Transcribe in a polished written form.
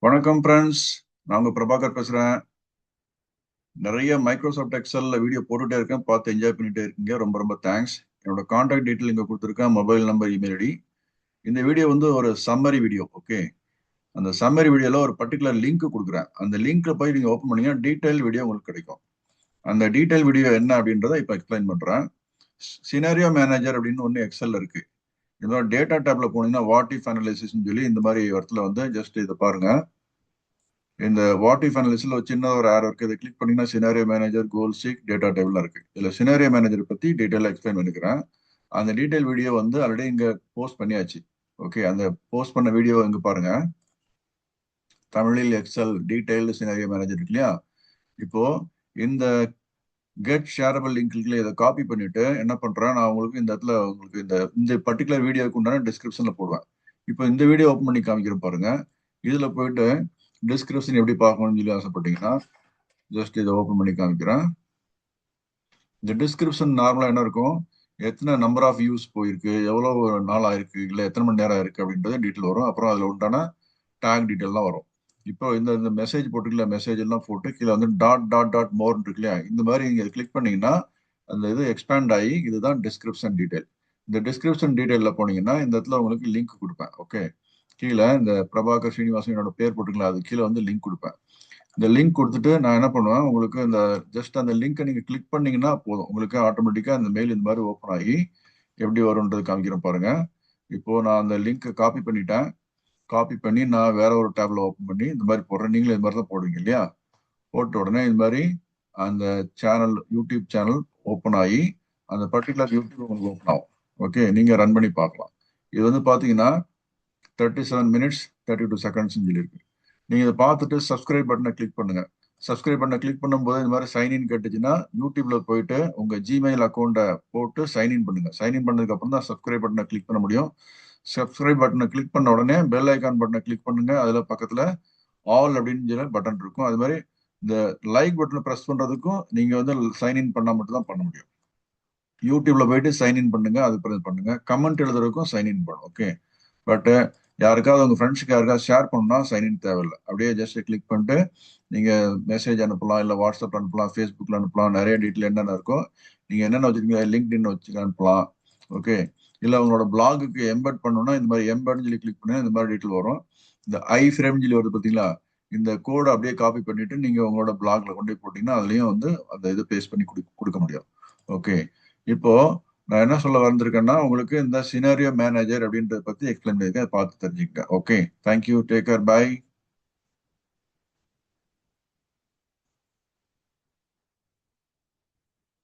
வணக்கம் ஃப்ரெண்ட்ஸ், நான் உங்க பிரபாகர் பேசுறேன். நிறைய மைக்ரோசாஃப்ட் எக்ஸல்ல வீடியோ போட்டுட்டே இருக்கேன், பார்த்து என்ஜாய் பண்ணிட்டே இருக்கீங்க. ரொம்ப ரொம்ப தேங்க்ஸ். என்னோட கான்டாக்ட் டீட்டெயில் இங்க கொடுத்துருக்கேன், மொபைல் நம்பர், இமெயில் ஐடி. இந்த வீடியோ வந்து ஒரு சம்மரி வீடியோ. ஓகே, அந்த சம்மரி வீடியோல ஒரு பர்டிகுலர் லிங்க் கொடுக்குறேன். அந்த லிங்க்ல போய் நீங்க ஓப்பன் பண்ணீங்கன்னா டீடைல் வீடியோ உங்களுக்கு கிடைக்கும். அந்த டீடைல் வீடியோ என்ன அப்படின்றத இப்போ எக்ஸ்பிளைன் பண்றேன். சினாரியோ மேனேஜர் அப்படின்னு ஒன்று எக்ஸல்ல இருக்கு. இந்த மாதிரி டேட்டா டேப்ல போனீங்கன்னா வாட் இஃப் அனலைசிஸ் சொல்லி இந்த மாதிரி இடத்துல வந்து ஜஸ்ட் இதை பாருங்க. இந்த வாட் இஃப் அனாலிசிஸ்ல ஒரு சின்ன ஒரு ஆரோ இருக்கு. இதை கிளிக் பண்ணீங்கன்னா சினாரியோ மேனேஜர், கோல் சீக், டேட்டா டேபிள் இருக்கு. இதுல சினாரியோ மேனேஜர் பத்தி டீடைலா எக்ஸ்பிளைன் பண்ணிக்கிறேன். அந்த டீடைல் வீடியோ வந்து ஆல்ரெடி இங்க போஸ்ட் பண்ணியாச்சு. ஓகே, அந்த போஸ்ட் பண்ண வீடியோ இங்க பாருங்க. தமிழில் எக்ஸல் டீடைல்டு சினாரியோ மேனேஜர் இருக்கு இல்லையா? இப்போ இந்த கெட் ஷேரபிள் லிங்க் இருக்குல்ல, இதை காப்பி பண்ணிட்டு என்ன பண்றேன், நான் உங்களுக்கு இந்த இடத்துல உங்களுக்கு இந்த பர்டிகுலர் வீடியோக்கு உண்டான டிஸ்கிரிப்ஷன்ல போடுவேன். இப்போ இந்த வீடியோ ஓப்பன் பண்ணி காமிக்கிறேன் பாருங்க. இதுல போயிட்டு டிஸ்கிரிப்ஷன் எப்படி பார்க்கணும்னு சொல்லி ஆசைப்பட்டீங்கன்னா ஜஸ்ட் இதை ஓப்பன் பண்ணி காமிக்கிறேன். இந்த டிஸ்கிரிப்ஷன் நார்மலா என்ன இருக்கும், எத்தனை நம்பர் ஆஃப் வியூஸ் போயிருக்கு, எவ்வளவு நாள் ஆயிருக்கு, இல்லை எத்தனை மணி நேரம் ஆயிருக்கு அப்படின்றது டீட்டெயில் வரும். அப்புறம் அதில் உண்டான டேக் டீட்டெயில்லாம் வரும். இப்போ இந்த இந்த மெசேஜ் போட்டுக்கல, மெசேஜ் எல்லாம் போட்டு கீழே வந்து டாட் டாட் டாட் மோர் இருக்கு இல்லையா, இந்த மாதிரி நீங்க கிளிக் பண்ணீங்கன்னா அந்த இது எக்ஸ்பேண்ட் ஆகி இதுதான் டிஸ்கிரிப்ஷன் டீடைல். இந்த டிஸ்கிரிப்ஷன் டீடைல்ல போனீங்கன்னா இந்த இடத்துல உங்களுக்கு லிங்க் கொடுப்பேன். ஓகே, கீழே இந்த பிரபாகர் ஸ்ரீனிவாசன் என்னோட பேர் போட்டுக்கலாம், அது கீழே வந்து லிங்க் கொடுப்பேன். இந்த லிங்க் கொடுத்துட்டு நான் என்ன பண்ணுவேன், உங்களுக்கு இந்த ஜஸ்ட் அந்த லிங்கை நீங்க கிளிக் பண்ணீங்கன்னா போதும், உங்களுக்கு ஆட்டோமேட்டிக்கா அந்த மெயில் இந்த மாதிரி ஓப்பன் ஆகி எப்படி வரும்ன்றது காமிக்கிறேன் பாருங்க. இப்போ நான் அந்த லிங்கை காப்பி பண்ணிட்டேன். காப்பி பண்ணி நான் வேற ஒரு டேப்ல ஓப்பன் பண்ணி இந்த மாதிரி போடுறேன். நீங்களும் இது மாதிரி தான் போடுவீங்க இல்லையா? போட்ட உடனே இந்த மாதிரி அந்த சேனல், யூடியூப் சேனல் ஓப்பன் ஆகி அந்த பர்டிகுலர் யூடியூப் உங்களுக்கு ஓப்பன் ஆகும். ஓகே, நீங்க ரன் பண்ணி பார்க்கலாம். இது வந்து பாத்தீங்கன்னா 37 minutes 32 seconds சொல்லியிருக்கு. நீங்க இதை பார்த்துட்டு சப்ஸ்கிரைப் பட்டனை கிளிக் பண்ணுங்க. சப்ஸ்கிரைப் பட்டனை கிளிக் பண்ணும்போது இந்த மாதிரி சைன்இன் கேட்டுச்சுன்னா யூடியூப்ல போயிட்டு உங்க ஜிமெயில் அக்கௌண்ட்டை போட்டு சைன்இன் பண்ணுங்க. சைன்இன் பண்ணதுக்கு அப்புறம் தான் சப்ஸ்கிரைப் பட்டனை கிளிக் பண்ண முடியும். சப்ஸ்கிரைப் பட்டனை கிளிக் பண்ண உடனே பெல் ஐக்கான் பட்டனை கிளிக் பண்ணுங்க. அதுல பக்கத்துல ஆல் அப்படின்னு சொல்லி பட்டன் இருக்கும். அது மாதிரி இந்த லைக் பட்டனை பிரஸ் பண்றதுக்கும் நீங்க வந்து சைன்இன் பண்ணா மட்டும் தான் பண்ண முடியும். யூடியூப்ல போயிட்டு சைன்இன் பண்ணுங்க, அது பண்ணுங்க. கமெண்ட் எழுதுறதுக்கும் சைன்இன் பண்ணும். ஓகே, பட் யாருக்காவது உங்க ஃப்ரெண்ட்ஸுக்கு யாருக்காவது ஷேர் பண்ணணும்னா சைன்இன் தேவையில்லை. அப்படியே ஜஸ்ட் கிளிக் பண்ணிட்டு நீங்க மெசேஜ் அனுப்பலாம், இல்லை வாட்ஸ்அப் அனுப்பலாம், ஃபேஸ்புக்ல அனுப்பலாம். நிறைய டீட்டெயில் என்னென்ன இருக்கோ நீங்க என்னென்ன வச்சிருக்கீங்க, லிங்க்டின் வச்சு அனுப்பலாம். ஓகே, இல்லை உங்களோட பிளாகுக்கு எம்பெட் பண்ணணும்னா இந்த மாதிரி எம்பெட்னு சொல்லி கிளிக் பண்ணி இந்த மாதிரி டீட்டெயில் வரும். இந்த ஐ ஃப்ரேம் சொல்லி வருது பார்த்தீங்களா, இந்த கோடை அப்படியே காப்பி பண்ணிட்டு நீங்க உங்களோட பிளாக்ல கொண்டு போய் போட்டீங்கன்னா அதுலயும் வந்து அந்த இது பேஸ்ட் பண்ணி கொடுக்க முடியும். ஓகே, இப்போ நான் என்ன சொல்ல வந்திருக்கேன்னா உங்களுக்கு இந்த சினாரியோ மேனேஜர் அப்படின்றத பத்தி எக்ஸ்பிளைன் பண்ணிருக்கேன், பார்த்து தெரிஞ்சுக்கங்க. Okay, thank you, take care, by.